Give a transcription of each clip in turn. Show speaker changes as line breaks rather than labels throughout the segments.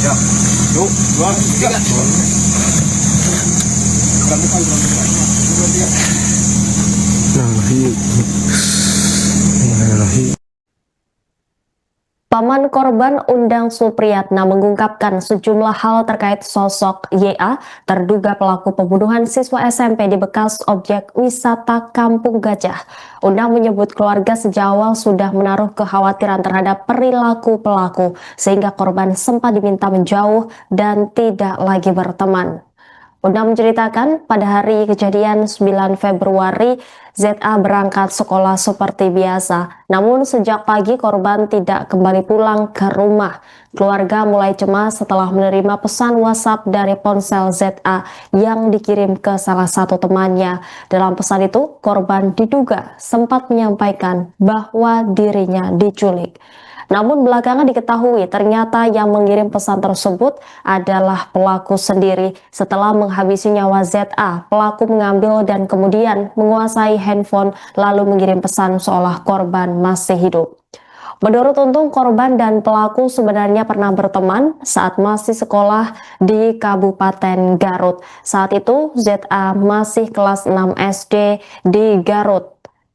Siap.
2, 3.
Paman korban Undang Supriyatna mengungkapkan sejumlah hal terkait sosok YA, terduga pelaku pembunuhan siswa SMP di bekas objek wisata Kampung Gajah. Undang menyebut keluarga sejak awal sudah menaruh kekhawatiran terhadap perilaku pelaku, sehingga korban sempat diminta menjauh dan tidak lagi berteman. Undang menceritakan pada hari kejadian 9 Februari, ZA berangkat sekolah seperti biasa. Namun sejak pagi korban tidak kembali pulang ke rumah. Keluarga mulai cemas setelah menerima pesan WhatsApp dari ponsel ZA yang dikirim ke salah satu temannya. Dalam pesan itu, korban diduga sempat menyampaikan bahwa dirinya diculik. Namun belakangan diketahui ternyata yang mengirim pesan tersebut adalah pelaku sendiri. Setelah menghabisi nyawa ZA, pelaku mengambil dan kemudian menguasai handphone lalu mengirim pesan seolah korban masih hidup. Menurut Untung, korban dan pelaku sebenarnya pernah berteman saat masih sekolah di Kabupaten Garut. Saat itu ZA masih kelas 6 SD di Garut,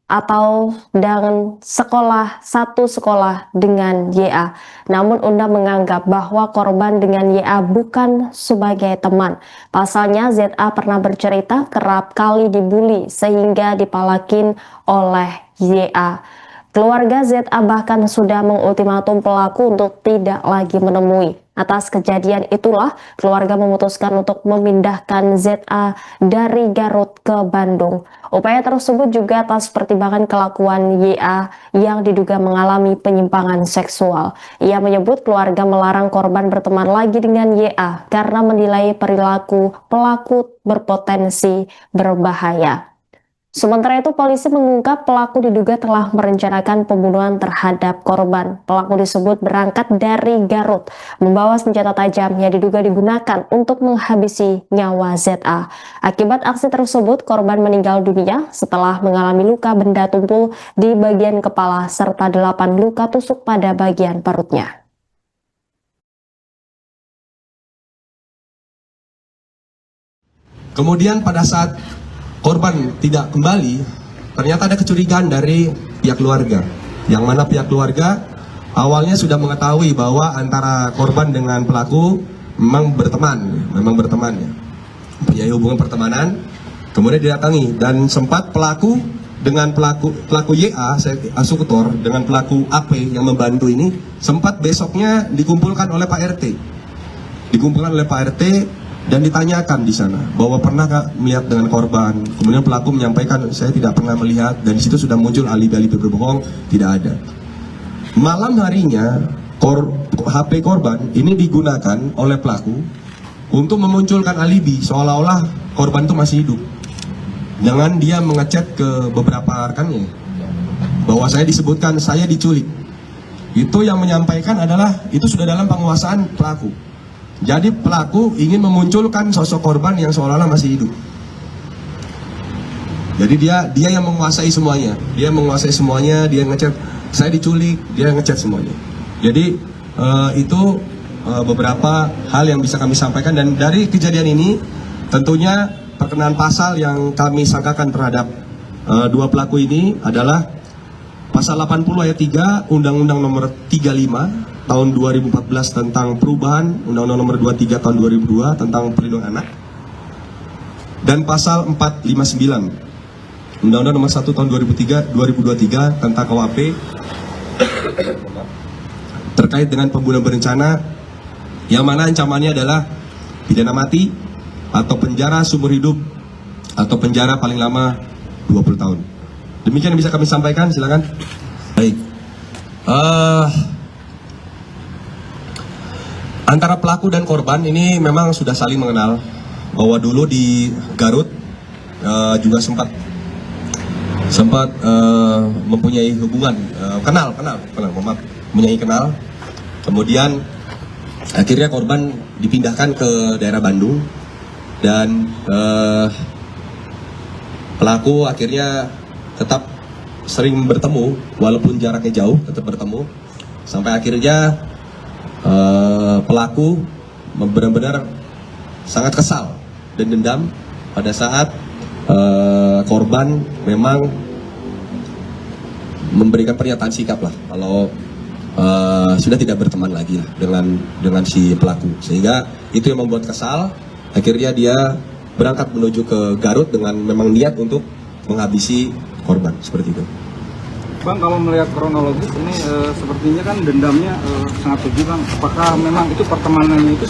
atau dengan satu sekolah dengan YA. Namun Undang menganggap bahwa korban dengan YA bukan sebagai teman. Pasalnya ZA pernah bercerita kerap kali dibully sehingga dipalakin oleh YA. Keluarga ZA bahkan sudah mengultimatum pelaku untuk tidak lagi menemui. Atas kejadian itulah, keluarga memutuskan untuk memindahkan ZA dari Garut ke Bandung. Upaya tersebut juga atas pertimbangan kelakuan YA yang diduga mengalami penyimpangan seksual. Ia menyebut keluarga melarang korban berteman lagi dengan YA karena menilai perilaku pelaku berpotensi berbahaya. Sementara itu, polisi mengungkap pelaku diduga telah merencanakan pembunuhan terhadap korban. Pelaku disebut berangkat dari Garut, membawa senjata tajam yang diduga digunakan untuk menghabisi nyawa ZA. Akibat aksi tersebut, korban meninggal dunia setelah mengalami luka benda tumpul di bagian kepala serta 8 luka tusuk pada bagian perutnya.
Kemudian pada saat korban tidak kembali, ternyata ada kecurigaan dari pihak keluarga. Yang mana pihak keluarga awalnya sudah mengetahui bahwa antara korban dengan pelaku memang berteman ya. Punya hubungan pertemanan. Kemudian didatangi dan sempat pelaku YA, eksekutor dengan pelaku AP yang membantu ini sempat besoknya dikumpulkan oleh Pak RT. Dan ditanyakan di sana bahwa pernah nggak melihat dengan korban. Kemudian pelaku menyampaikan saya tidak pernah melihat, dan di situ sudah muncul alibi-alibi berbohong, tidak ada. Malam harinya HP korban ini digunakan oleh pelaku untuk memunculkan alibi seolah-olah korban itu masih hidup. Dengan dia mengechat ke beberapa rekannya bahwa saya disebutkan saya diculik. Itu yang menyampaikan adalah itu sudah dalam penguasaan pelaku. Jadi pelaku ingin memunculkan sosok korban yang seolah-olah masih hidup. Jadi dia yang menguasai semuanya. Dia ngechat saya diculik, dia ngechat semuanya. Jadi itu beberapa hal yang bisa kami sampaikan, dan dari kejadian ini tentunya perkenaan pasal yang kami sangkakan terhadap dua pelaku ini adalah pasal 80 ayat 3 Undang-Undang nomor 35 tahun 2014 tentang perubahan Undang-Undang nomor 23 tahun 2002 tentang perlindungan anak, dan pasal 459 Undang-Undang nomor 1 tahun 2023 tentang KUHP terkait dengan pembunuhan berencana, yang mana ancamannya adalah pidana mati atau penjara seumur hidup atau penjara paling lama 20 tahun. Demikian yang bisa kami sampaikan, silakan. Baik. Antara pelaku dan korban ini memang sudah saling mengenal, bahwa dulu di Garut juga sempat mempunyai hubungan, mempunyai kenal. Kemudian akhirnya korban dipindahkan ke daerah Bandung, dan pelaku akhirnya tetap sering bertemu walaupun jaraknya jauh, tetap bertemu sampai akhirnya pelaku benar-benar sangat kesal dan dendam pada saat korban memang memberikan pernyataan sikap lah kalau sudah tidak berteman lagi lah dengan si pelaku, sehingga itu yang membuat kesal. Akhirnya dia berangkat menuju ke Garut dengan memang niat untuk menghabisi korban, seperti itu.
Bang, kalau melihat kronologis ini sepertinya kan dendamnya sangat tinggi, Bang. Apakah memang itu pertemanannya itu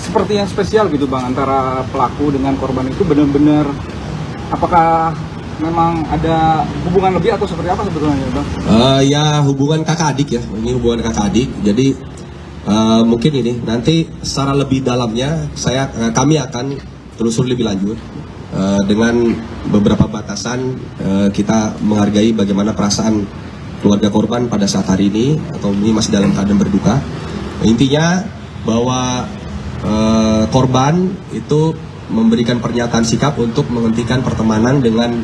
seperti yang spesial gitu, Bang, antara pelaku dengan korban itu benar-benar, apakah memang ada hubungan lebih atau seperti apa sebetulnya, Bang?
Ya hubungan kakak adik ya, ini hubungan kakak adik. Jadi mungkin ini nanti secara lebih dalamnya kami akan telusuri lebih lanjut dengan beberapa batasan. Kita menghargai bagaimana perasaan keluarga korban pada saat hari ini, atau ini masih dalam keadaan berduka. Intinya bahwa korban itu memberikan pernyataan sikap untuk menghentikan pertemanan dengan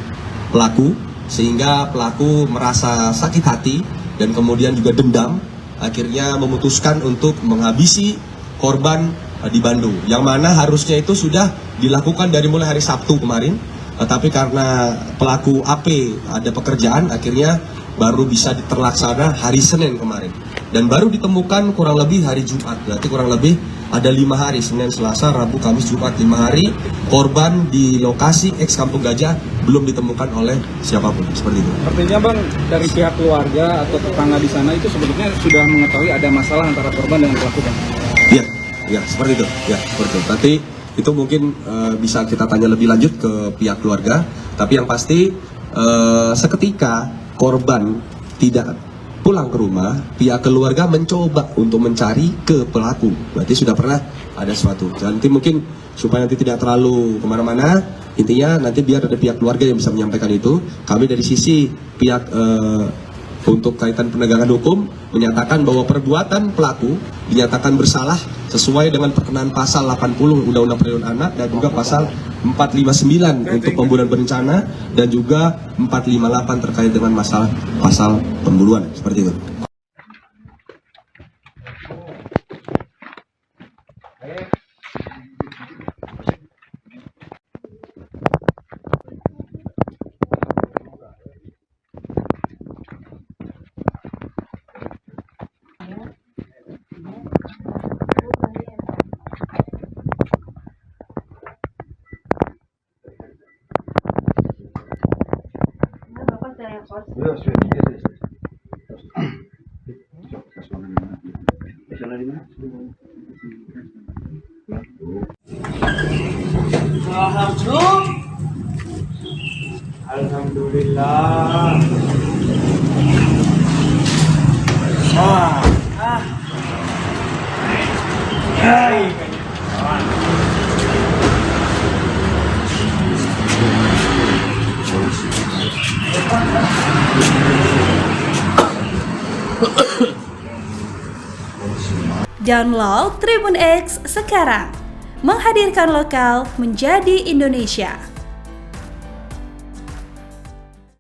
pelaku, sehingga pelaku merasa sakit hati dan kemudian juga dendam, akhirnya memutuskan untuk menghabisi korban di Bandung, yang mana harusnya itu sudah dilakukan dari mulai hari Sabtu kemarin, tapi karena pelaku AP ada pekerjaan, akhirnya baru bisa terlaksana hari Senin kemarin, dan baru ditemukan kurang lebih hari Jumat. Berarti kurang lebih ada 5 hari, Senin, Selasa, Rabu, Kamis, Jumat, 5 hari korban di lokasi X Kampung Gajah belum ditemukan oleh siapapun, seperti itu.
Artinya, Bang, dari pihak keluarga atau tetangga di sana itu sebetulnya sudah mengetahui ada masalah antara korban dengan pelaku, Bang?
Iya, ya seperti itu. Ya seperti itu. Nanti itu mungkin bisa kita tanya lebih lanjut ke pihak keluarga. Tapi yang pasti seketika korban tidak pulang ke rumah, pihak keluarga mencoba untuk mencari ke pelaku. Berarti sudah pernah ada sesuatu. Nanti mungkin supaya nanti tidak terlalu kemana-mana, intinya nanti biar ada pihak keluarga yang bisa menyampaikan itu. Kami dari sisi pihak untuk kaitan penegakan hukum menyatakan bahwa perbuatan pelaku dinyatakan bersalah sesuai dengan perkenaan pasal 80 Undang-Undang Perlindungan Anak dan juga pasal 459 untuk pembunuhan berencana dan juga 458 terkait dengan masalah pasal pembunuhan, seperti itu.
Alhamdulillah.
Download Tribun X sekarang, menghadirkan lokal menjadi Indonesia.